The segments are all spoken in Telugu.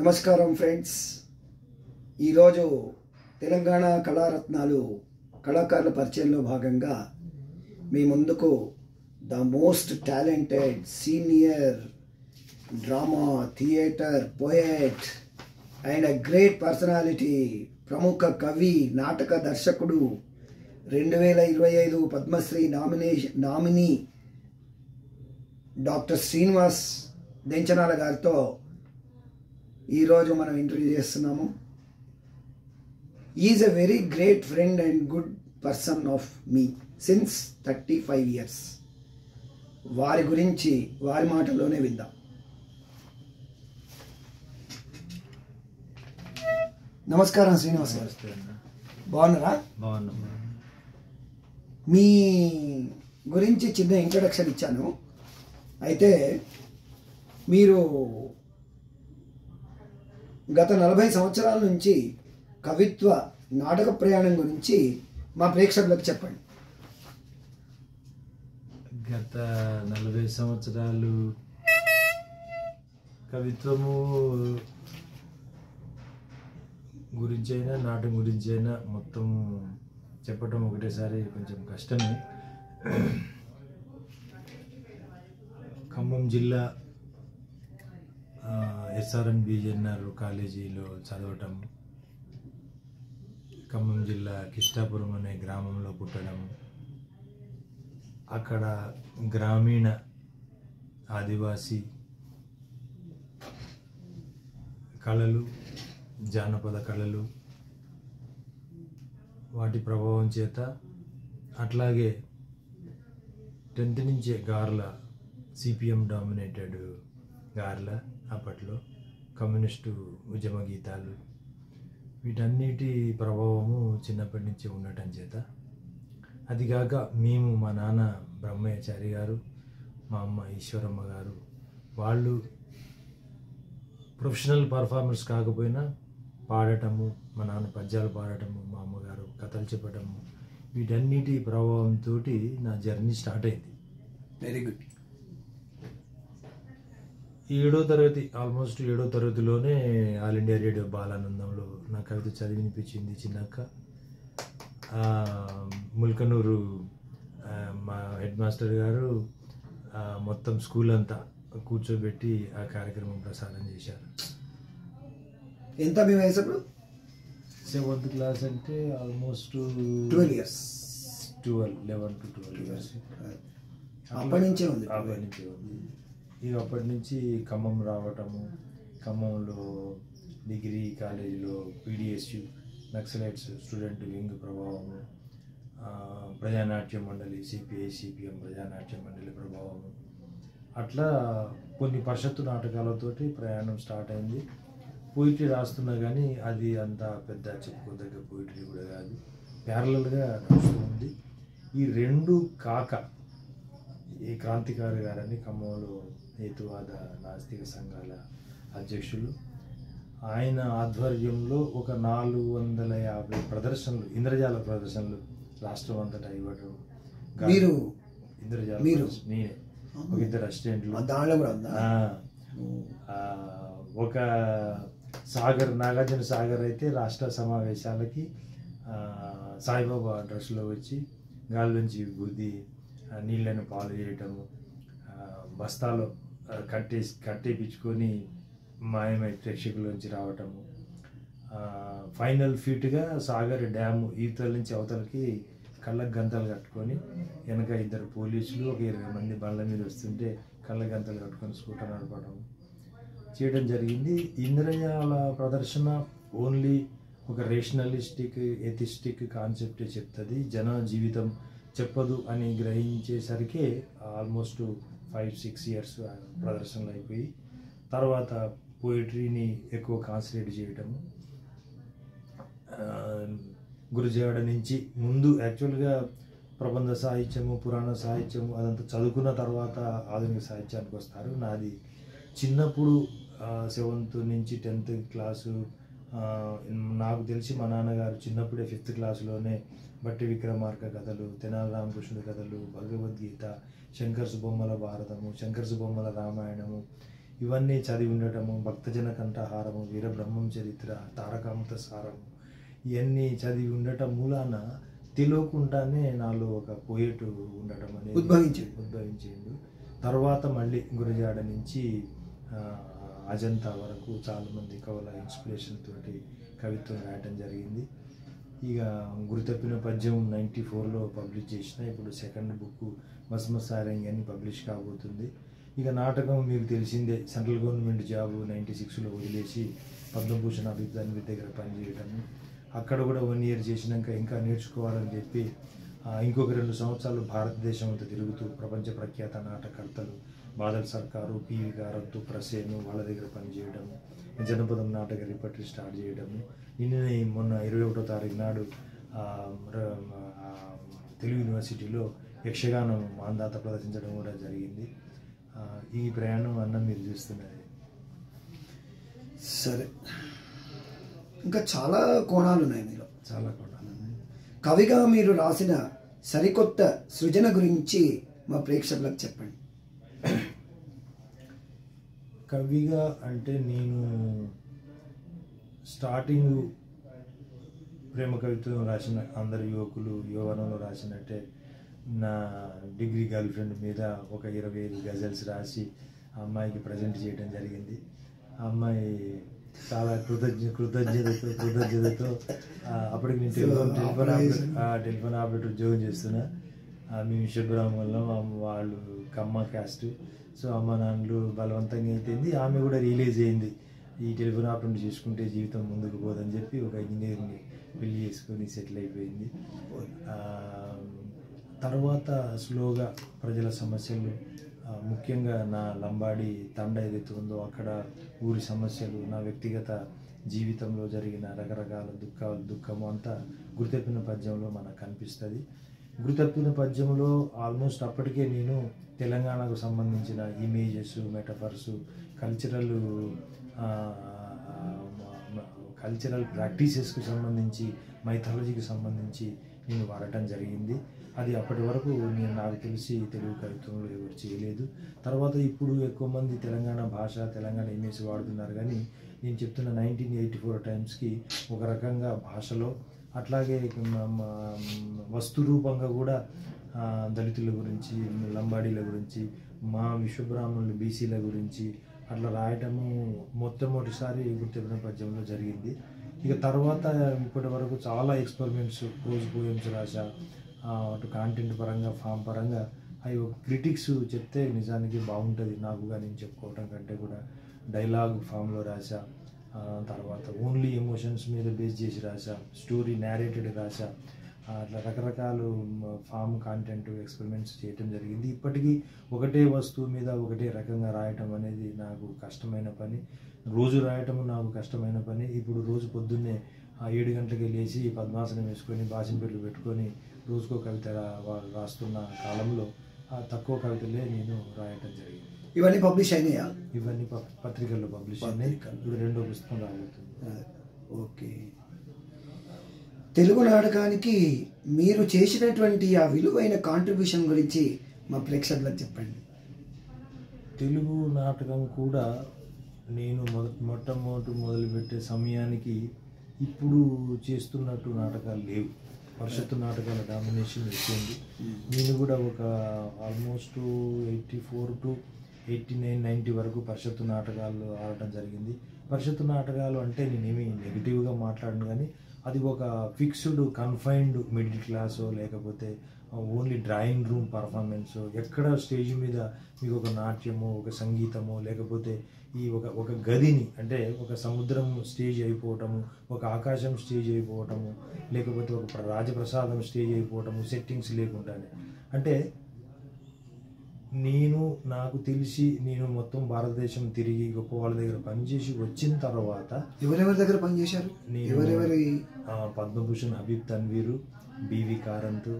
నమస్కారం ఫ్రెండ్స్. ఈరోజు తెలంగాణ కళారత్నాలు కళాకారుల పరిచయంలో భాగంగా మీ ముందుకు the most talented senior drama theatre poet and a great personality, ప్రముఖ కవి, నాటక దర్శకుడు, 2025 పద్మశ్రీ నామినీ డాక్టర్ శ్రీనివాస్ దెంచనాల గారితో ఈరోజు మనం ఇంటర్వ్యూ చేస్తున్నాము. Is a very great friend and good person of me since 35 years. వారి గురించి వారి మాటల్లోనే విందాం. నమస్కారం శ్రీనివాస్ గారు, బాగున్నారా? మీ గురించి చిన్న ఇంట్రడక్షన్ ఇచ్చాను. అయితే మీరు గత 40 సంవత్సరాల నుంచి కవిత్వ నాటక ప్రయాణం గురించి మా ప్రేక్షకులకు చెప్పండి. గత 40 సంవత్సరాలు కవిత్వము గురించైనా నాటకం గురించైనా మొత్తం చెప్పటం ఒకటేసారి కొంచెం కష్టమే. ఖమ్మం జిల్లా SRN BGNR కాలేజీలో చదవటం, ఖమ్మం జిల్లా కిష్టాపురం అనే గ్రామంలో పుట్టడం, అక్కడ గ్రామీణ ఆదివాసీ కళలు, జానపద కళలు, వాటి ప్రభావం చేత, అట్లాగే 10th నుంచే గార్ల CPM డామినేటెడ్ గార్ల, అప్పట్లో కమ్యూనిస్టు ఉద్యమ గీతాలు, వీటన్నిటి ప్రభావము చిన్నప్పటి నుంచి ఉండటం చేత, అదిగాక మేము మా నాన్న బ్రహ్మయ్యాచారి గారు, మా అమ్మ ఈశ్వరమ్మ గారు, వాళ్ళు ప్రొఫెషనల్ పర్ఫార్మర్స్ కాకపోయినా పాడటము, మా నాన్న పద్యాలు పాడటము, మా అమ్మగారు కథలు చెప్పటము, వీటన్నిటి ప్రభావంతో నా జర్నీ స్టార్ట్ అయింది. Very good. 7వ తరగతి, ఆల్మోస్ట్ 7వ తరగతిలోనే ఆల్ ఇండియా రేడియో బాలానందంలో నా కవిత చదివినిపించింది చిన్నక్క. ముల్కనూరు మా హెడ్ మాస్టర్ గారు మొత్తం స్కూల్ అంతా కూర్చోబెట్టి ఆ కార్యక్రమం ప్రసారం చేశారు. ఎంత మీ వయసు అప్పుడు? 7th క్లాస్ అంటే ఆల్మోస్ట్ 12 years. 11 to 12 years. అప్పటి నుంచే ఉంది. ఇక అప్పటి నుంచి ఖమ్మం రావటము, ఖమ్మంలో డిగ్రీ కాలేజీలో PDSU నక్సలైట్స్ స్టూడెంట్ వింగ్ ప్రభావము, ప్రజానాట్య మండలి CPI CPM ప్రజానాట్య మండలి ప్రభావము, అట్లా కొన్ని పరిషత్తు నాటకాలతోటి ప్రయాణం స్టార్ట్ అయింది. పోయిటరీ రాస్తున్నా కానీ అది అంత పెద్ద చెప్పుకోదగ్గ పోయిటరీ కూడా కాదు, ప్యారలల్గా నడుస్తూ ఉంది. ఈ రెండు కాక ఈ క్రాంతికారి గారని ఖమ్మంలో హేతువాద నాస్తిక సంఘాల అధ్యక్షులు, ఆయన ఆధ్వర్యంలో ఒక 450 ప్రదర్శనలు, ఇంద్రజాల ప్రదర్శనలు రాష్ట్రం అంతటా ఇవ్వడం. మీరు ఇంద్రజాల నేనే, ఒక 2 అసిస్టెంట్లు, ఒక సాగర్, నాగార్జున సాగర్ అయితే రాష్ట్ర సమావేశాలకి సాయిబాబా డ్రెస్లో వచ్చి గాలిలోంచి విభూది నీళ్ళని పాలు చేయటము, బస్తాలో కట్టేపించుకొని మాయమై ప్రేక్షకుల్లోంచి రావటము, ఫైనల్ ఫీట్గా సాగర్ డ్యాము ఈతల నుంచి అవతలకి కళ్ళకు గంతలు కట్టుకొని, వెనక 2 పోలీసులు, ఒక 20 మంది బండ్ల మీద వస్తుంటే కళ్ళ గంతలు కట్టుకొని స్కూటర్ నడపడం చేయడం జరిగింది. ఇంద్రజాల ప్రదర్శన ఓన్లీ ఒక రేషనలిస్టిక్ ఎథిస్టిక్ కాన్సెప్టే చెప్తుంది, జన జీవితం చెప్పదు అని గ్రహించేసరికి ఆల్మోస్ట్ 5-6 years ప్రదర్శనలు అయిపోయి, తర్వాత పోయిటరీని ఎక్కువ కాన్సన్ట్రేట్ చేయటము. గురుజాడ నుంచి ముందు యాక్చువల్గా ప్రబంధ సాహిత్యము, పురాణ సాహిత్యము అదంతా చదువుకున్న తర్వాత ఆధునిక సాహిత్యానికి వస్తారు. నాది చిన్నప్పుడు 7th నుంచి 10th క్లాసు, నాకు తెలిసి మా నాన్నగారు చిన్నప్పుడే 5th క్లాసులోనే బట్టి విక్రమార్క కథలు, తెనాలి రామకృష్ణుడి కథలు, భగవద్గీత, శంకర్ సుబ్బమ్మల భారతము, శంకర్ సుబ్బమ్మల రామాయణము, ఇవన్నీ చదివి ఉండటము, భక్తజన కంఠహారము, వీరబ్రహ్మం చరిత్ర, తారకామృత సారము, ఇవన్నీ చదివి ఉండటం మూలాన తెలియకుండానే నాలో ఒక పోయేటు ఉండటం అనేది ఉద్భవించిండు. తర్వాత మళ్ళీ గురజాడ నుంచి అజంతా వరకు చాలామంది కవుల ఇన్స్పిరేషన్ తోటి కవిత్వం రాయటం జరిగింది. ఇక గురితప్పిన పద్యం 94లో పబ్లిష్ చేసిన, ఇప్పుడు సెకండ్ బుక్ మస్మసారంగి అని పబ్లిష్ కాబోతుంది. ఇక నాటకం మీకు తెలిసిందే, సెంట్రల్ గవర్నమెంట్ జాబ్ 96లో వదిలేసి పద్మభూషణ్ అభిజ్ఞాని దగ్గర పనిచేయటం, అక్కడ కూడా 1 year చేసినాక ఇంకా నేర్చుకోవాలని చెప్పి ఇంకొక 2 సంవత్సరాలు భారతదేశం అంతా తిరుగుతూ ప్రపంచ ప్రఖ్యాత నాటకర్తలు బాదల్ సర్కారు, పివి కారంతు, ప్రసేను వాళ్ళ దగ్గర పనిచేయడము, జనపదం నాటక రిపర్టరీ స్టార్ట్ చేయడము. నిన్ననే మొన్న 21వ తారీఖు నాడు తెలుగు యూనివర్సిటీలో యక్షగానం మాందాత ప్రదర్శించడం కూడా జరిగింది. ఈ ప్రయాణం అన్న మీరు చూస్తున్నది. సరే, ఇంకా చాలా కోణాలు ఉన్నాయి మీలో. చాలా కోణాలు ఉన్నాయి. కవిగా మీరు రాసిన సరికొత్త సృజన గురించి మా ప్రేక్షకులకు చెప్పండి. కవిగా అంటే నేను స్టార్టింగ్ ప్రేమ కవిత్వం రాసిన అందరు యువకులు యవ్వనంలో రాసినట్టే నా డిగ్రీ గర్ల్ ఫ్రెండ్ మీద ఒక 25 గజల్స్ రాసి ఆ అమ్మాయికి ప్రజెంట్ చేయడం జరిగింది. ఆ అమ్మాయి చాలా కృతజ్ఞతతో అప్పటికి నేను టెలిఫోన్ ఆపరేటర్ ఉద్యోగం చేస్తున్నా. మేము విశ్వబ్రాహ్మణంలో వాళ్ళు కమ్మ క్యాస్ట్. సో అమ్మ నాన్నలు బలవంతంగా అయిపోయింది. ఆమె కూడా రియలైజ్ అయింది, ఈ టెలిఫోన్ ఆపరేటర్ చేసుకుంటే జీవితం ముందుకు పోదని చెప్పి ఒక ఇంజనీర్ని పెళ్లి చేసుకొని సెటిల్ అయిపోయింది. తర్వాత స్లోగా ప్రజల సమస్యలు, ముఖ్యంగా నా లంబాడి తండ ఏదైతే ఉందో అక్కడ ఊరి సమస్యలు, నా వ్యక్తిగత జీవితంలో జరిగిన రకరకాల దుఃఖము అంతా గురితప్పిన పద్యంలో మనకు కనిపిస్తుంది. గురితప్పిన పద్యంలో ఆల్మోస్ట్ అప్పటికే నేను తెలంగాణకు సంబంధించిన ఇమేజెస్, మెటఫర్స్, కల్చరల్ ప్రాక్టీసెస్కి సంబంధించి, మైథాలజీకి సంబంధించి నేను వాడటం జరిగింది. అది అప్పటి వరకు నాకు తెలిసి తెలుగు కవిత్వంలో ఎవరు చేయలేదు. తర్వాత ఇప్పుడు ఎక్కువ మంది తెలంగాణ భాష, తెలంగాణ ఇమేజ్ వాడుతున్నారు. కానీ నేను చెప్తున్న 1984 టైమ్స్కి ఒక రకంగా భాషలో, అట్లాగే వస్తు రూపంగా కూడా దళితుల గురించి, లంబాడీల గురించి, మా విశ్వబ్రాహ్మణులు బీసీల గురించి అట్లా రాయటము మొట్టమొదటిసారి గుర్తించిన పద్యంలో జరిగింది. ఇక తర్వాత ఇప్పటి వరకు చాలా ఎక్స్పెరిమెంట్స్, ప్రోజ్ పోయమ్స్ రాశా. అటు కాంటెంట్ పరంగా, ఫామ్ పరంగా అవి క్రిటిక్స్ చెప్తే నిజానికి బాగుంటుంది నాకుగా నేను చెప్పుకోవటం కంటే కూడా డైలాగ్ ఫామ్లో రాశా. తర్వాత ఓన్లీ ఎమోషన్స్ మీద బేస్ చేసి రాశా, స్టోరీ నేరేటెడ్ రాశా. అట్లా రకరకాల ఫామ్, కాంటెంట్ ఎక్స్పెరిమెంట్స్ చేయటం జరిగింది. ఇప్పటికీ ఒకటే వస్తువు మీద ఒకటే రకంగా రాయటం అనేది నాకు కష్టమైన పని. రోజు రాయటం నాకు కష్టమైన పని. ఇప్పుడు రోజు పొద్దున్నే 7 గంటలకి లేచి పద్మాసనం వేసుకొని బాసింపెట్లు పెట్టుకొని రోజుకో కవిత రాస్తున్న కాలంలో తక్కువ కవితలే నేను రాయటం జరిగింది. ఇవన్నీ పబ్లిష్ అయినాయా? ఇవన్నీ పత్రికల్లో పబ్లిష్ అయినాయి. ఇప్పుడు 2వ పుస్తకం రాబోతుంది. ఓకే. తెలుగు నాటకానికి మీరు చేసినటువంటి ఆ విలువైన కాంట్రిబ్యూషన్ గురించి మా ప్రేక్షకులకు చెప్పండి. తెలుగు నాటకం కూడా నేను మొదలుపెట్టే సమయానికి ఇప్పుడు చేస్తున్నట్టు నాటకాలు లేవు. పరిషత్తు నాటకాల డామినేషన్ ఎక్కువ. నేను కూడా ఒక ఆల్మోస్ట్ 84 to 89, 90 వరకు పరిషత్తు నాటకాలు ఆడటం జరిగింది. పరిషత్తు నాటకాలు అంటే నేనేమి నెగిటివ్గా మాట్లాడను, కానీ అది ఒక ఫిక్స్డ్, కన్ఫైన్డ్ మిడిల్ క్లాసో లేకపోతే ఓన్లీ డ్రాయింగ్ రూమ్ పర్ఫార్మెన్సో, ఎక్కడ స్టేజ్ మీద మీకు ఒక నాట్యమో, ఒక సంగీతమో, లేకపోతే ఈ ఒక గదిని, అంటే ఒక సముద్రం స్టేజ్ అయిపోవటము, ఒక ఆకాశం స్టేజ్ అయిపోవటము, లేకపోతే ఒక రాజప్రసాదం స్టేజ్ అయిపోవటము, సెట్టింగ్స్ లేకుండానే. అంటే నాకు తెలిసి నేను మొత్తం భారతదేశం తిరిగి గొప్ప వాళ్ళ దగ్గర పనిచేసి వచ్చిన తర్వాత, ఎవరెవరి దగ్గర పనిచేశారు? పద్మభూషణ్ హబీబ్ తన్వీరు, బివి కారంత్,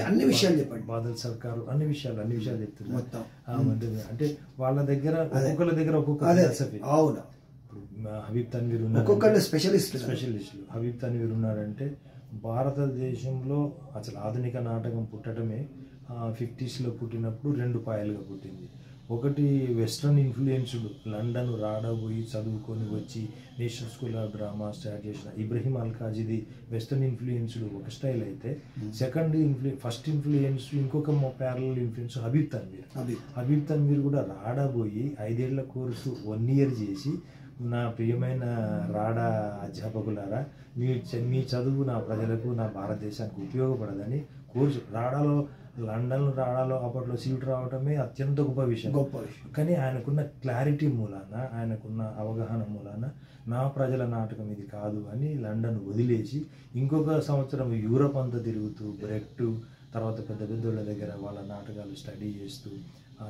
అన్ని విషయాలు చెప్పండి. బాదల్ సర్కారు, అన్ని విషయాలు చెప్తున్నారు. అంటే వాళ్ళ దగ్గర ఒక్కొక్కరి దగ్గర ఒక్కొక్క ఫిలాసఫీ. అవును. హబీబ్ తన్వీర్ ఉన్నారు, స్పెషలిస్టులు. హబీబ్ తన్వీర్ ఉన్నారంటే భారతదేశంలో అసలు ఆధునిక నాటకం పుట్టడమే 50s పుట్టినప్పుడు 2 పాయలుగా పుట్టింది. ఒకటి వెస్ట్రన్ ఇన్ఫ్లుయెన్స్డ్, లండన్ రాడబోయి చదువుకొని వచ్చి national school of drama start చేసిన ఇబ్రహీం అల్కాజీది వెస్ట్రన్ ఇన్ఫ్లుయెన్స్డ్ ఒక స్టైల్ అయితే, సెకండ్ ఫస్ట్ ఇన్ఫ్లుయెన్స్ ఇంకొక ప్యారలల్ ఇన్ఫ్లుయెన్స్ హబీబ్ తన్వీర్ కూడా రాడబోయి 5 ఏళ్ల కోర్సు 1 ఇయర్ చేసి, నా ప్రియమైన రాడా అధ్యాపకులారా, మీ చదువు నా ప్రజలకు, నా భారతదేశానికి ఉపయోగపడదని కోర్సు లండన్ రాడాలో అప్పట్లో సీట్ రావటమే అత్యంత గొప్ప విషయం. కానీ ఆయనకున్న క్లారిటీ మూలాన, ఆయనకున్న అవగాహన మూలాన నా ప్రజల నాటకం ఇది కాదు అని లండన్ వదిలేసి ఇంకొక సంవత్సరం యూరప్ అంతా తిరుగుతూ, బ్రెక్ట్ తర్వాత పెద్ద పెద్దోళ్ళ దగ్గర వాళ్ళ నాటకాలు స్టడీ చేస్తూ,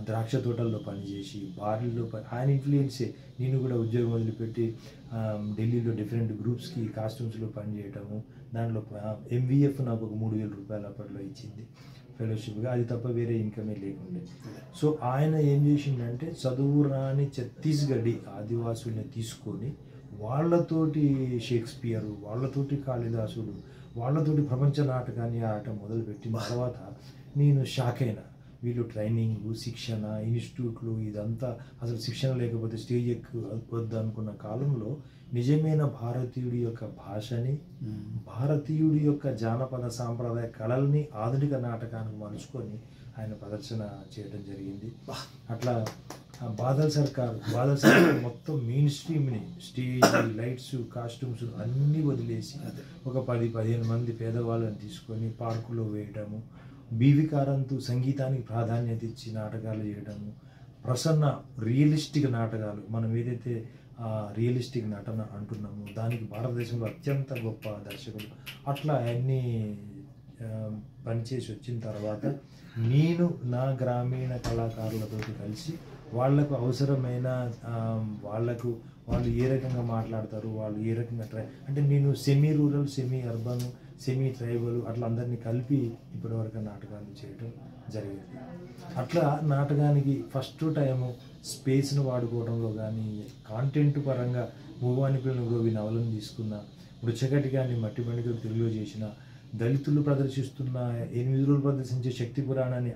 ద్రాక్ష తోటల్లో పనిచేసి, బార్లో ఆయన ఇన్ఫ్లుయెన్సే నేను కూడా ఉద్యోగం వదిలిపెట్టి ఢిల్లీలో డిఫరెంట్ గ్రూప్స్కి కాస్ట్యూమ్స్లో పనిచేయటము. దాంట్లో MVF నాకు ఒక 3,000 రూపాయలు అప్పట్లో ఇచ్చింది ఫెలోషిప్గా, అది తప్ప వేరే ఇన్కమే లేకుండే. సో ఆయన ఏం చేసిండంటే చదువు రాని ఛత్తీస్గఢీ ఆదివాసుల్ని తీసుకొని వాళ్ళతోటి షేక్స్పియరు, వాళ్ళతోటి కాళిదాసుడు, వాళ్ళతోటి ప్రపంచ నాటకాన్ని ఆడటం మొదలుపెట్టిన తర్వాత నేను షాక్ అయినా. వీళ్ళు ట్రైనింగ్, శిక్షణ, ఇన్స్టిట్యూట్లు, ఇదంతా అసలు శిక్షణ లేకపోతే స్టేజ్ ఎక్కవద్దు అనుకున్న కాలంలో నిజమైన భారతీయుడి యొక్క భాషని, భారతీయుడి యొక్క జానపద సాంప్రదాయ కళల్ని ఆధునిక నాటకానికి మలుచుకొని ఆయన ప్రదర్శన చేయడం జరిగింది. అట్లా బాదల్ సర్కార్ మొత్తం మెయిన్ స్ట్రీమ్ని, స్టేజ్, లైట్స్, కాస్ట్యూమ్స్ అన్నీ వదిలేసి ఒక 10-15 మంది పేదవాళ్ళని తీసుకొని పార్కులో వేయటము, బీవికారంతు సంగీతానికి ప్రాధాన్యత ఇచ్చి నాటకాలు చేయడము, ప్రసన్న రియలిస్టిక్ నాటకాలు, మనం ఏదైతే రియలిస్టిక్ నటన అంటున్నాము దానికి భారతదేశంలో అత్యంత గొప్ప దర్శకులు. అట్లా అన్నీ పనిచేసి వచ్చిన తర్వాత నేను నా గ్రామీణ కళాకారులతో కలిసి వాళ్లకు అవసరమైన వాళ్ళు ఏ రకంగా మాట్లాడతారు, వాళ్ళు ఏ రకంగా అంటే నేను semi rural, semi urban, semi tribal అట్లా అందరినీ కలిపి ఇప్పటివరకు నాటకాలు చేయడం జరిగింది. అట్లా నాటకానికి ఫస్ట్ టైము స్పేస్ను వాడుకోవడంలో కానీ, కాంటెంట్ పరంగా మూవానిపిల్లని గ్రోవి నవలను తీసుకున్న, మృచ్చకటికాన్ని మట్టి బండితో తెలుగులో చేసిన, దళితులు ప్రదర్శిస్తున్న 8 రోజులు ప్రదర్శించే శక్తి పురాణాన్ని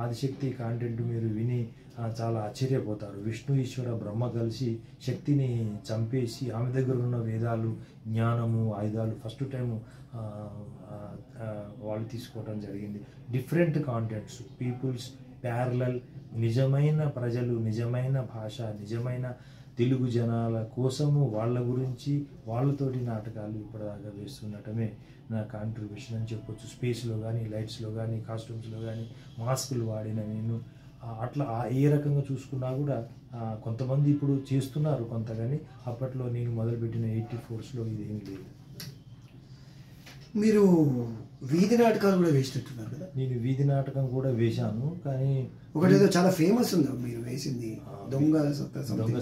ఆదిశక్తి కాంటెంట్ మీరు విని చాలా ఆశ్చర్యపోతారు. విష్ణు, ఈశ్వర, బ్రహ్మ కలిసి శక్తిని చంపేసి ఆమె దగ్గర ఉన్న వేదాలు, జ్ఞానము, ఆయుధాలు ఫస్ట్ టైము వాళ్ళు తీసుకోవడం జరిగింది. డిఫరెంట్ కాంటెంట్స్, పీపుల్స్, ప్యారలల్, నిజమైన ప్రజలు, నిజమైన భాష, నిజమైన తెలుగు జనాల కోసము వాళ్ళ గురించి వాళ్ళతోటి నాటకాలు ఇప్పటిదాకా వేస్తుండటమే నా కాంట్రిబ్యూషన్ అని చెప్పొచ్చు. స్పేస్లో కానీ, లైట్స్లో కానీ, కాస్ట్యూమ్స్లో కానీ, మాస్కులు వాడిన నేను అట్లా ఏ రకంగా చూసుకున్నా కూడా కొంతమంది ఇప్పుడు చేస్తున్నారు కొంత, కానీ అప్పట్లో నేను మొదలుపెట్టిన 84స్లో ఇదేమీ లేదు. మీరు వీధి నాటకాలు కూడా వేసినట్టున్నారు కదా? నేను వీధి నాటకం కూడా వేశాను, కానీ ఒకటేదో చాలా ఫేమస్ ఉంది మీరు వేసింది, దొంగ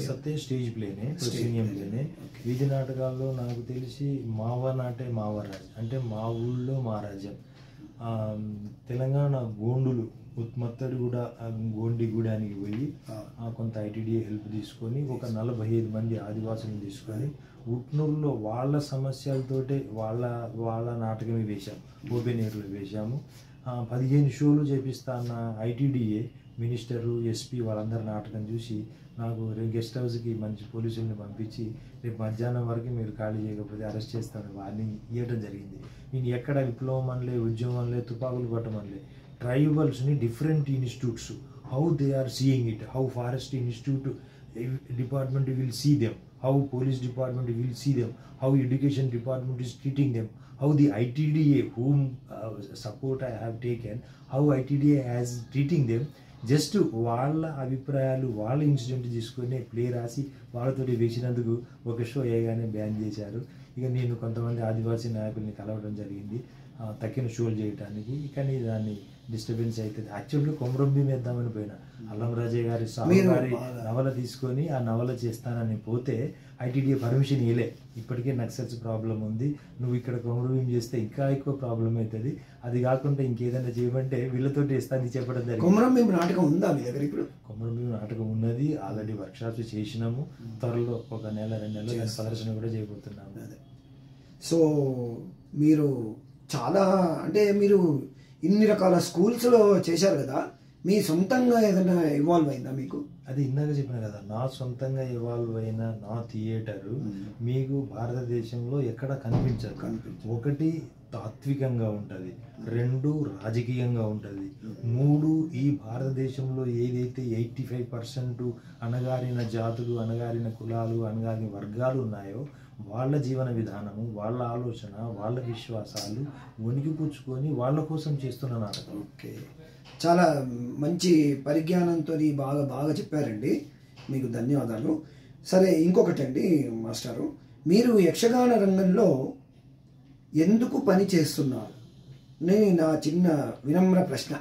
సత్తే స్టేజ్ ప్లేనే, ప్రొసీనియం ప్లేనే. వీధి నాటకాల్లో నాకు తెలిసి మావ నాటే మావరాజ్ అంటే మా ఊళ్ళో మా రాజ్యం. తెలంగాణ గోండులు ఉత్మత్తడిగూడ గోండిగూడానికి పోయి కొంత ITDA హెల్ప్ తీసుకొని ఒక 45 మంది ఆదివాసులను తీసుకొని ఉట్నూరులో వాళ్ళ సమస్యలతోటే వాళ్ళ నాటకమే వేశాము, ఓపెన్ ఎయిర్లో వేశాము. 15 షోలు చేపిస్తా అన్న ITDA మినిస్టరు, SP వాళ్ళందరి నాటకం చూసి నాకు గెస్ట్ హౌస్కి మంచి పోలీసుల్ని పంపించి రేపు మధ్యాహ్నం వరకు మీరు ఖాళీ చేయకపోతే అరెస్ట్ చేస్తామని వార్నింగ్ ఇవ్వడం జరిగింది. నేను ఎక్కడ విప్లవం అనలే, ఉద్యమం అనలే, తుపాకులు కొట్టమనలే. ట్రైబల్స్ని different institutes how they are seeing it, how forest institute department will see them, how police department will see them, how education department is treating them, how the ITDA whom support I have taken, how ITDA has treating them. Just వాళ్ళ అభిప్రాయాలు, వాళ్ళ ఇన్సిడెంట్ తీసుకొని ప్లే రాసి వాళ్ళతో వేసినందుకు ఒక షో వేయగానే బ్యాన్ చేశారు. ఇక నేను కొంతమంది ఆదివాసీ నాయకుల్ని కలవడం జరిగింది తక్కిన షోలు చేయడానికి, కానీ దాన్ని డిస్టర్బెన్స్ అవుతుంది. యాక్చువల్గా కొమరంభీం వేద్దామని పోయినా, అల్లం రాజయ్య గారి సాగుగారి నవల తీసుకొని ఆ నవల చేస్తానని పోతే ITDA పర్మిషన్ ఇవ్వలే. ఇప్పటికే నక్సల్స్ ప్రాబ్లం ఉంది, నువ్వు ఇక్కడ కొమరంభీం చేస్తే ఇంకా ఎక్కువ ప్రాబ్లం అవుతుంది, అది కాకుండా ఇంకేదైనా చేయమంటే వీళ్ళతోటి ఇస్తాను చెప్పడం జరిగింది. కొమరంభీం నాటకం ఉందా మీ దగ్గర? ఇప్పుడు కొమరంభీం నాటకం ఉన్నది, ఆల్రెడీ వర్క్షాప్స్ చేసినాము, త్వరలో ఒక 1-2 నెలలు ప్రదర్శన కూడా చేయబోతున్నాము. సో మీరు చాలా అంటే మీరు ఇన్ని రకాల స్కూల్స్లో చేశారు కదా, మీ సొంతంగా ఏదైనా ఇవాల్వ్ అయిందా మీకు? అది ఇందాక చెప్పిన కదా, నా సొంతంగా ఇవాల్వ్ అయిన నా థియేటరు మీకు భారతదేశంలో ఎక్కడ కనిపించదు. ఒకటి తాత్వికంగా ఉంటుంది, 2 రాజకీయంగా ఉంటుంది, 3 ఈ భారతదేశంలో ఏదైతే 85% అణగారిన జాతులు, అణగారిన కులాలు, అణగారిన వర్గాలు ఉన్నాయో వాళ్ళ జీవన విధానము, వాళ్ళ ఆలోచన, వాళ్ళ విశ్వాసాలు వణికిపుచ్చుకొని వాళ్ళ కోసం చేస్తున్న నాటకం. ఓకే, చాలా మంచి పరిజ్ఞానంతో బాగా చెప్పారండి, మీకు ధన్యవాదాలు. సరే, ఇంకొకటండి మాస్టారు, మీరు యక్షగాన రంగంలో ఎందుకు పని చేస్తున్నారు? నా చిన్న వినమ్ర ప్రశ్న.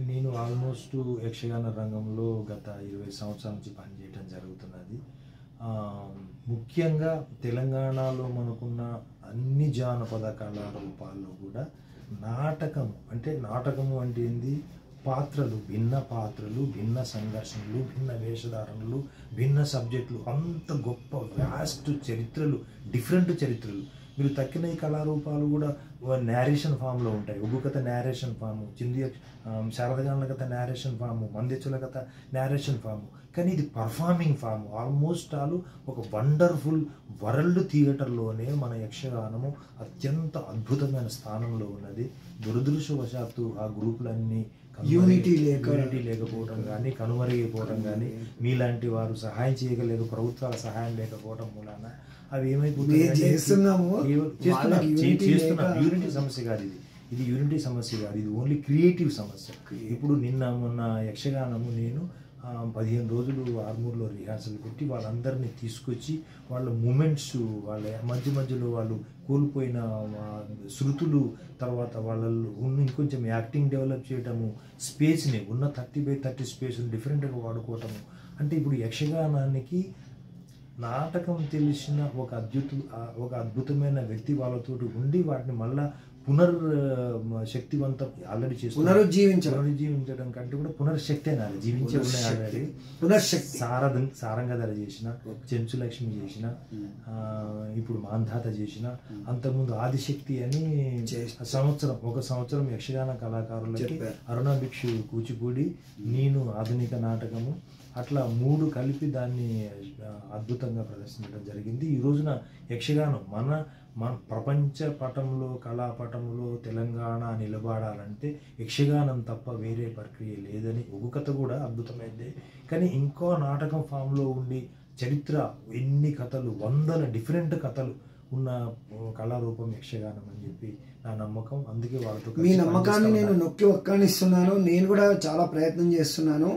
నేను ఆల్మోస్ట్ యక్షగాన రంగంలో గత 20 సంవత్సరాల నుంచి పనిచేయడం జరుగుతున్నది. ముఖ్యంగా తెలంగాణలో మనకున్న అన్ని జానపద కళారూపాల్లో కూడా నాటకము అంటే ఏంది? పాత్రలు, భిన్న సంఘర్షణలు, భిన్న వేషధారణలు, భిన్న సబ్జెక్టులు, అంత గొప్ప వ్యాస్ట్ చరిత్రలు, డిఫరెంట్ చరిత్రలు. మీరు తక్కిన ఈ కళారూపాలు కూడా నేరేషన్ ఫామ్లో ఉంటాయి. ఒగ్గు కథ నేరేషన్ ఫాము, శారదగానుల కథ నేరేషన్ ఫాము, మందెచ్చుల కథ నేరేషన్ ఫాము. కానీ ఇది పర్ఫార్మింగ్ ఫామ్. ఆల్మోస్ట్ ఒక వండర్ఫుల్ వరల్డ్ థియేటర్లోనే మన యక్షగానము అత్యంత అద్భుతమైన స్థానంలో ఉన్నది. దురదృష్టవశాత్తు ఆ గ్రూపులన్నీ యూనిటీ లేకపోవడం కానీ, కనుమరుగైపోవడం కానీ, మీలాంటి వారు సహాయం చేయగలేరు, ప్రభుత్వాల సహాయం లేకపోవడం మూలాన అవి ఏమైపోతుంది? యూనిటీ సమస్య కాదు ఇది యూనిటీ సమస్య కాదు, ఇది ఓన్లీ క్రియేటివ్ సమస్య. ఇప్పుడు మొన్న యక్షగానము నేను 15 రోజులు ఆర్మూర్లో రిహార్సల్ పెట్టి వాళ్ళందరినీ తీసుకొచ్చి వాళ్ళ మూమెంట్స్, వాళ్ళ మధ్యలో వాళ్ళు కోల్పోయిన శృతులు, తర్వాత వాళ్ళల్లో ఉన్న ఇంకొంచెం యాక్టింగ్ డెవలప్ చేయటము, స్పేస్ని ఉన్న 30x30 స్పేస్ని డిఫరెంట్గా వాడుకోవటము. అంటే ఇప్పుడు యక్షగానానికి నాటకం తెలిసిన ఒక అద్భుతమైన వ్యక్తి వాళ్ళతోటి ఉండి వాటిని మళ్ళా శక్తివంతం ఆల్రెడీ పునరుజ్జీవించడం కంటే కూడా పునర్శక్తి అనాలి. జీవించే ఉన్నాయి ఆల్రెడీ. పునర్శక్తి సారంగధర చేసిన, చెంచులక్ష్మి చేసిన, ఇప్పుడు మాంధాత చేసిన, అంతకుముందు ఆదిశక్తి అని ఒక సంవత్సరం యక్షగాన కళాకారులకి అరుణ భిక్షు కూచిపూడి, నేను ఆధునిక నాటకము, అట్లా 3 కలిపి దాన్ని అద్భుతంగా ప్రదర్శించడం జరిగింది. ఈ రోజున యక్షగానం మన ప్రపంచ పటంలో, కళాపటంలో తెలంగాణ నిలబడాలంటే యక్షగానం తప్ప వేరే ప్రక్రియ లేదని. ఒగ్గు కథ కూడా అద్భుతమైంది, కానీ ఇంకో నాటకం ఫామ్లో ఉండి చరిత్ర, ఎన్ని కథలు, 100 డిఫరెంట్ కథలు ఉన్న కళారూపం యక్షగానం అని చెప్పి నా నమ్మకం. అందుకే వాళ్ళతో మీ నమ్మకాన్ని నేను నొక్కి ఒక్కానిస్తున్నాను. నేను కూడా చాలా ప్రయత్నం చేస్తున్నాను.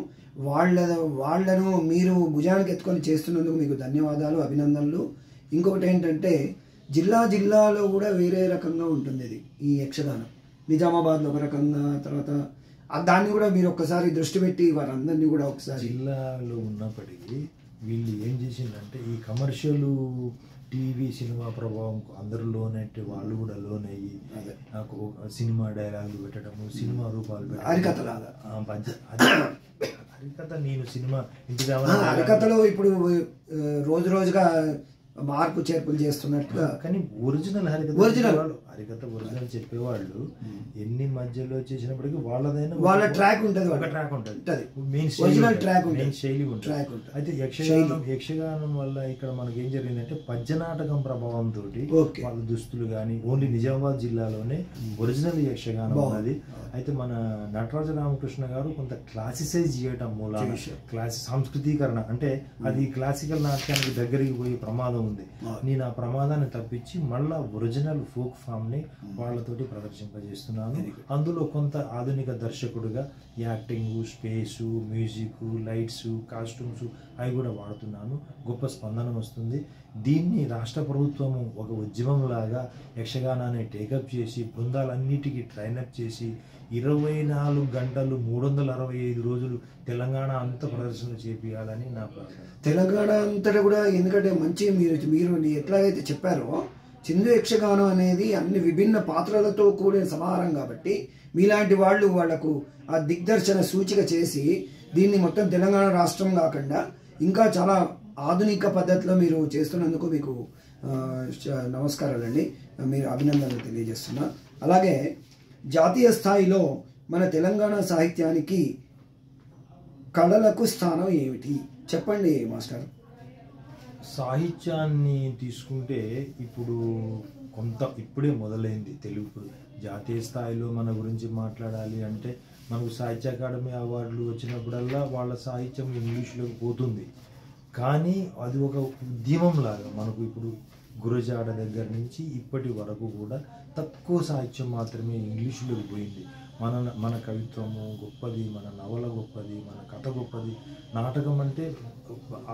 వాళ్ళను మీరు భుజానికి ఎత్తుకొని చేస్తున్నందుకు మీకు ధన్యవాదాలు, అభినందనలు. ఇంకొకటి ఏంటంటే జిల్లాలో కూడా వేరే రకంగా ఉంటుంది ఇది, ఈ యక్షగానం. నిజామాబాద్లో ఒక రకంగా, తర్వాత దాన్ని కూడా మీరు ఒక్కసారి దృష్టి పెట్టి వారందరినీ కూడా ఒకసారి. జిల్లాలో ఉన్నప్పటికీ వీళ్ళు ఏం చేసిందంటే ఈ కమర్షియల్ టీవీ సినిమా ప్రభావం అందరిలోనే వాళ్ళు కూడా లోనయ్యి నాకు సినిమా డైలాగులు పెట్టడము, సినిమా రూపాలు పెట్టడం, హరికథలాగా. హరికథ నేను సినిమా ఇంటికి హరికథలో ఇప్పుడు రోజుగా మార్పు చేర్పులు చేస్తున్నట్టుగా. కానీ ఒరిజినల్ హరికథ ఒరిజినల్ చెప్పేవాళ్ళు ఎన్ని మధ్యలో చేసినప్పటికీ వాళ్ళ ట్రాక్ ఉంటుంది, మెయిన్ శైలి ఉంటుంది. అయితే యక్షగానం వల్ల ఇక్కడ మనకి ఏం జరిగిందంటే పద్యనాటకం ప్రభావంతో వాళ్ళ దుస్తులు కానీ, ఓన్లీ నిజామాబాద్ జిల్లాలోనే ఒరిజినల్ యక్షగానం ఉన్నది. అయితే మన నటరాజ రామకృష్ణ గారు కొంత క్లాసిసైజ్ చేయటం మూలాన సంస్కృతీకరణ, అంటే అది క్లాసికల్ నాటకానికి దగ్గరికి పోయే ప్రమాదం ఉంది. నేను ఆ ప్రమాదాన్ని తప్పించి మళ్ళా ఒరిజినల్ ఫోక్ ఫామ్ ని వాళ్ళతోటి ప్రదర్శింపజేస్తున్నాను. అందులో కొంత ఆధునిక దర్శకుడుగా acting, space, music, lights, costumes అవి కూడా వాడుతున్నాను. గొప్ప స్పందన వస్తుంది. దీన్ని రాష్ట్ర ప్రభుత్వము ఒక ఉద్యమంలాగా యక్షగానాన్ని టేకప్ చేసి బృందాలన్నిటికీ ట్రైనప్ చేసి 24 గంటలు 365 రోజులు తెలంగాణ అంతా ప్రదర్శన చేపియాలని నా ప్రార్థన. తెలంగాణ అంతటా కూడా, ఎందుకంటే మంచి మీరు ఎట్లాగైతే చెప్పారో చిందు యక్షగానం అనేది అన్ని విభిన్న పాత్రలతో కూడిన సమాహారం కాబట్టి మీలాంటి వాళ్లకు ఆ దిగ్దర్శన సూచిక చేసి దీన్ని మొత్తం తెలంగాణ రాష్ట్రం కాకుండా ఇంకా చాలా ఆధునిక పద్ధతిలో మీరు చేస్తున్నందుకు మీకు నమస్కారాలండి, మీరు అభినందనలు తెలియజేస్తున్నా. అలాగే జాతీయ స్థాయిలో మన తెలంగాణ సాహిత్యానికి కళలకు స్థానం ఏమిటి చెప్పండి మాస్టర్. సాహిత్యాన్ని తీసుకుంటే ఇప్పుడు ఇప్పుడే మొదలైంది తెలుగు జాతీయ స్థాయిలో మన గురించి మాట్లాడాలి అంటే మనకు సాహిత్య అకాడమీ అవార్డులు వచ్చినప్పుడల్లా వాళ్ళ సాహిత్యం ఇంగ్లీష్లోకి పోతుంది. కానీ అది ఒక ఉద్యమం లాగా మనకు ఇప్పుడు గురజాడ దగ్గర నుంచి ఇప్పటి వరకు కూడా తక్కువ సాహిత్యం మాత్రమే ఇంగ్లీషులోకి పోయింది. మన కవిత్వము గొప్పది, మన నవల గొప్పది, మన కథ గొప్పది. నాటకం అంటే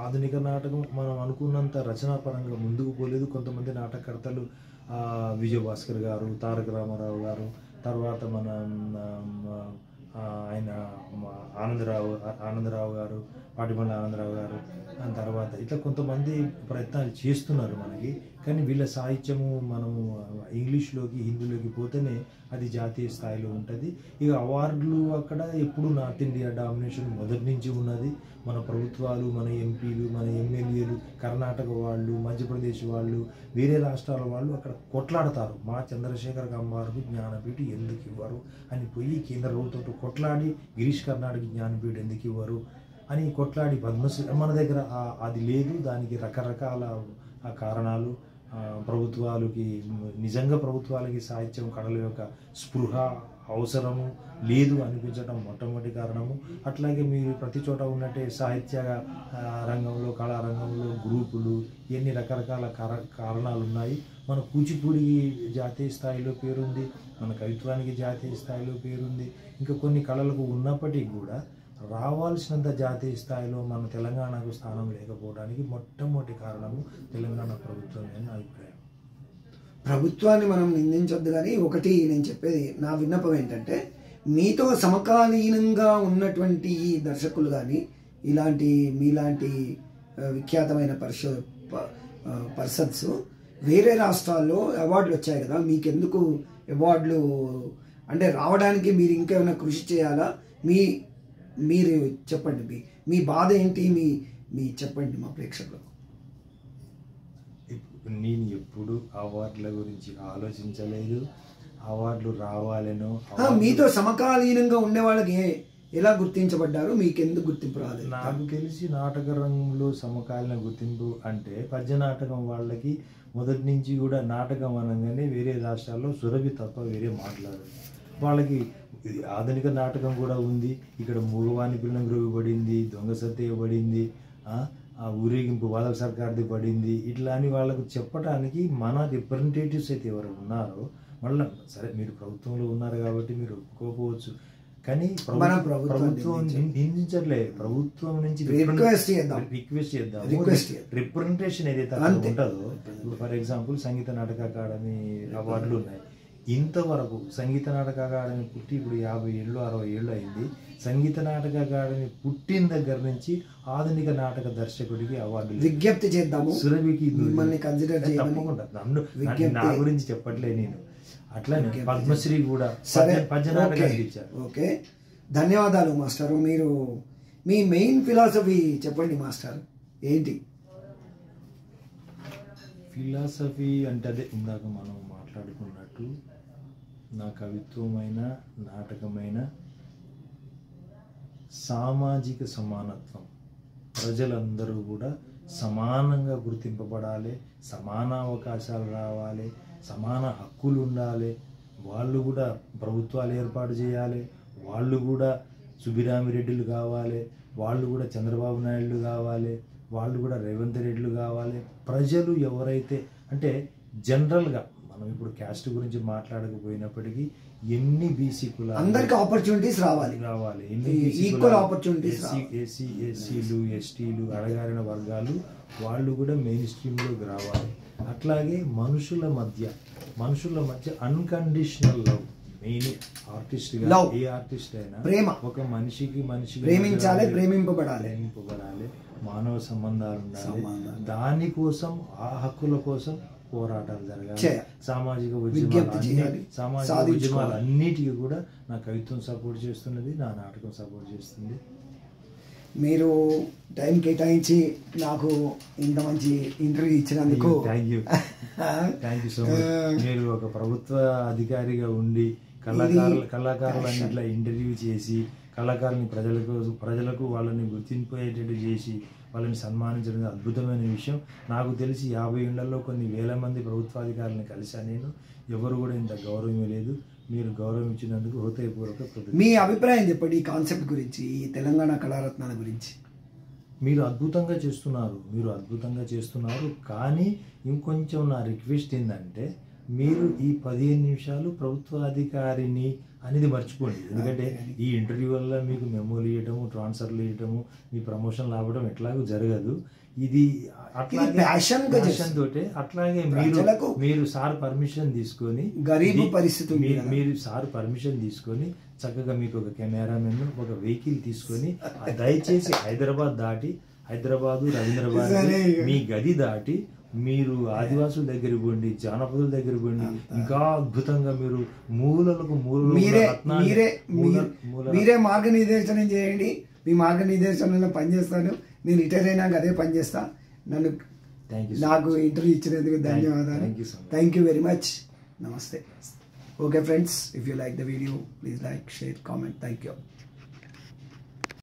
ఆధునిక నాటకం మనం అనుకున్నంత రచనాపరంగా ముందుకు పోలేదు. కొంతమంది నాటకకర్తలు విజయభాస్కర్ గారు, తారక రామారావు గారు, తర్వాత మన ఆయన ఆనందరావు గారు, పాటిబండ్ల ఆనందరావు గారు, దాని తర్వాత ఇట్లా కొంతమంది ప్రయత్నాలు చేస్తున్నారు మనకి. కానీ వీళ్ళ సాహిత్యము మనము ఇంగ్లీష్లోకి హిందీలోకి పోతేనే అది జాతీయ స్థాయిలో ఉంటుంది. ఇక అవార్డులు అక్కడ ఎప్పుడు నార్త్ ఇండియా డామినేషన్ మొదటి నుంచి ఉన్నది. మన ప్రభుత్వాలు, మన ఎంపీలు, మన ఎమ్మెల్యేలు, కర్ణాటక వాళ్ళు, మధ్యప్రదేశ్ వాళ్ళు, వేరే రాష్ట్రాల వాళ్ళు అక్కడ కొట్లాడతారు. మా చంద్రశేఖర్ కంబారకు జ్ఞానపీఠ ఎందుకు ఇవ్వరు అని పోయి కేంద్ర ప్రభుత్వంతో కొట్లాడి గిరీష్ కర్నాడ్కి జ్ఞానపీఠ ఎందుకు ఇవ్వరు అని కొట్లాడి పద్మశ్రీ మన దగ్గర అది లేదు. దానికి రకరకాల కారణాలు, నిజంగా ప్రభుత్వాలకి సాహిత్యం కళల యొక్క స్పృహ అవసరము లేదు అనిపించడం మొట్టమొదటి కారణము. అట్లాగే మీరు ప్రతి చోట ఉన్నట్టే సాహిత్య రంగంలో, కళారంగంలో గ్రూపులు, ఇవన్నీ రకరకాల కారణాలు ఉన్నాయి. మన కూచిపూడికి జాతీయ స్థాయిలో పేరుంది, మన కవిత్వానికి జాతీయ స్థాయిలో పేరుంది. ఇంకా కొన్ని కళలకు ఉన్నప్పటికీ కూడా రావాల్సినంత జాతీయ స్థాయిలో మన తెలంగాణకు స్థానం లేకపోవడానికి మొట్టమొదటి కారణము తెలంగాణ ప్రభుత్వం అని నా అభిప్రాయం. ప్రభుత్వాన్ని మనం నిందించొద్దు, కానీ ఒకటి నేను చెప్పేది, నా విన్నపం ఏంటంటే మీతో సమకాలీనంగా ఉన్నటువంటి ఈ దర్శకులు కానీ మీలాంటి విఖ్యాతమైన పర్సన్స్ వేరే రాష్ట్రాల్లో అవార్డులు వచ్చాయి కదా, మీకెందుకు అవార్డులు అంటే రావడానికి మీరు ఇంకేమైనా కృషి చేయాలా? మీరు చెప్పండి, మీ బాధ ఏంటి, మీ చెప్పండి మా ప్రేక్షకులకు. నేను ఎప్పుడు అవార్డుల గురించి ఆలోచించలేదు. అవార్డులు రావాలనో, మీతో సమకాలీనంగా ఉండే వాళ్ళకి ఎలా గుర్తించబడ్డారు, మీకెందుకు గుర్తింపు రాలేదు? నాకు తెలిసి నాటక రంగంలో సమకాలీన గుర్తింపు అంటే పద్య నాటకం వాళ్ళకి మొదటి నుంచి కూడా నాటకం అనగానే వేరే రాష్ట్రాల్లో సురభి తప్ప వేరే మాట్లాడరు. వాళ్ళకి ఆధునిక నాటకం కూడా ఉంది. ఇక్కడ మూగవాణి పిల్లం గ్రోవి పడింది, దొంగ సత్య పడింది, ఆ ఊరేగింపు వాదల సర్కార్ది పడింది. ఇట్లా అని వాళ్ళకు చెప్పడానికి మన రిప్రజెంటేటివ్స్ అయితే ఎవరు ఉన్నారో, మళ్ళీ సరే మీరు ప్రభుత్వంలో ఉన్నారు కాబట్టి మీరు ఒప్పుకోకపోవచ్చు, కానీ ప్రభుత్వం నిందించట్లే. ప్రభుత్వం నుంచి రిక్వెస్ట్ చేద్దాం. రిప్రజెంటేషన్ ఏదైతే ఉంటుందో, ఇప్పుడు for example Sangeet Natak academy అవార్డులు ఉన్నాయి. ఇంతవరకు సంగీత నాటక అకాడమీ పుట్టి ఇప్పుడు 50 ఏళ్ళు 60 ఏళ్ళు అయింది. సంగీత నాటక అకాడమీ పుట్టిన దగ్గర నుంచి ఆధునిక నాటక దర్శకుడికి అవార్డులు విజ్ఞప్తి చేద్దాము. సురభికి తప్పకుండా నా గురించి చెప్పట్లే నేను. అట్లానే పద్మశ్రీ కూడా పద్య నాటకానికి ఇచ్చారు. ఓకే, ధన్యవాదాలు మాస్టర్. మీరు మీ మెయిన్ ఫిలాసఫీ చెప్పండి మాస్టర్, ఏంటి? ఫిలాసఫీ అంటే అదే ఇందాక మనం మాట్లాడుకున్నట్టు, నా కవిత్వమైన నాటకమైన సామాజిక సమానత్వం, ప్రజలందరూ కూడా సమానంగా గుర్తింపబడాలి, సమాన అవకాశాలు రావాలి, సమాన హక్కులు ఉండాలి. వాళ్ళు కూడా ప్రభుత్వాలు ఏర్పాటు చేయాలి, వాళ్ళు కూడా సుబ్బిరామిరెడ్డిలు కావాలి, వాళ్ళు కూడా చంద్రబాబు నాయుడు కావాలి, వాళ్ళు కూడా రేవంత్ రెడ్డిలు కావాలి. ప్రజలు ఎవరైతే అంటే జనరల్గా మనం ఇప్పుడు క్యాస్ట్ గురించి మాట్లాడకపోయినప్పటికీ ఎన్ని బీసీ కులాలు అందరికి ఆపర్చునిటీస్ రావాలి, ఈక్వల్ ఆపర్చునిటీస్. ఎస్సీలు, ఎస్టీలు, అణగారిన వర్గాలు వాళ్ళు కూడా మెయిన్ స్ట్రీమ్లోకి రావాలి. అట్లాగే మనుషుల మధ్య అన్కండిషనల్ లవ్, మెయిన్ ఆర్టిస్ట్ ఏ ఆర్టిస్ట్ అయినా ప్రేమ, ఒక మనిషికి ప్రేమించాలి, ప్రేమింపబడాలి, మానవ సంబంధాలు ఉండాలి. దానికోసం ఆ హక్కుల కోసం పోరాటాలు జరగాలి, సామాజిక ఉద్యమాలు అన్నిటికీ కూడా నా కవిత్వం సపోర్ట్ చేస్తున్నది, నా నాటకం సపోర్ట్ చేస్తుంది. మీరు టైం కేటాయించి నాకు ఇంత మంచి ఇంటర్వ్యూ ఇచ్చినందుకు థ్యాంక్ యూ సో మచ్. మీరు ఒక ప్రభుత్వ అధికారిగా ఉండి కళాకారులని ఇట్లా ఇంటర్వ్యూ చేసి కళాకారుని ప్రజలకు వాళ్ళని గుర్తింపేటట్టు చేసి వాళ్ళని సన్మానించడం అద్భుతమైన విషయం. నాకు తెలిసి 50 ఏళ్లలో కొన్ని వేల మంది ప్రభుత్వాధికారులను కలిశాను నేను. ఎవరు కూడా ఇంత గౌరవం లేదు. మీరు గౌరవం ఇచ్చినందుకు హృదయపూర్వక కృతజ్ఞతలు. మీ అభిప్రాయం చెప్పండి ఈ కాన్సెప్ట్ గురించి, ఈ తెలంగాణ కళారత్నాల గురించి. మీరు అద్భుతంగా చేస్తున్నారు. కానీ ఇంకొంచెం నా రిక్వెస్ట్ ఏంటంటే మీరు ఈ 15 నిమిషాలు ప్రభుత్వాధికారిని అనేది మర్చిపోండి. ఎందుకంటే ఈ ఇంటర్వ్యూ వల్ల మీకు మెమోలు ఇవ్వటము, ట్రాన్స్ఫర్లు ఇవ్వటము, మీ ప్రమోషన్ రావడం ఎట్లాగూ జరగదు. ఇది అట్లాగే ప్యాషన్ తోటే అట్లాగే మీరు సార్ పర్మిషన్ తీసుకొని మీరు సార్ పర్మిషన్ తీసుకొని చక్కగా మీకు ఒక కెమెరామెన్ ఒక వెహికల్ తీసుకొని దయచేసి హైదరాబాదు రవీంద్రబాద్ మీ గది దాటి మీరు ఆదివాసుల దగ్గర పోండి, జానపదుల దగ్గర పోండి. ఇంకా అద్భుతంగా మీరు మీరే మార్గనిర్దేశనం చేయండి. మీ మార్గనిర్దేశనంలో పనిచేస్తాను. నేను రిటైర్ అయినాక అదే పనిచేస్తా. నాకు ఇంటర్వ్యూ ఇచ్చినందుకు ధన్యవాదాలు. Thank you very much. నమస్తే. Okay friends, if you like the video please like, share, comment. Thank you.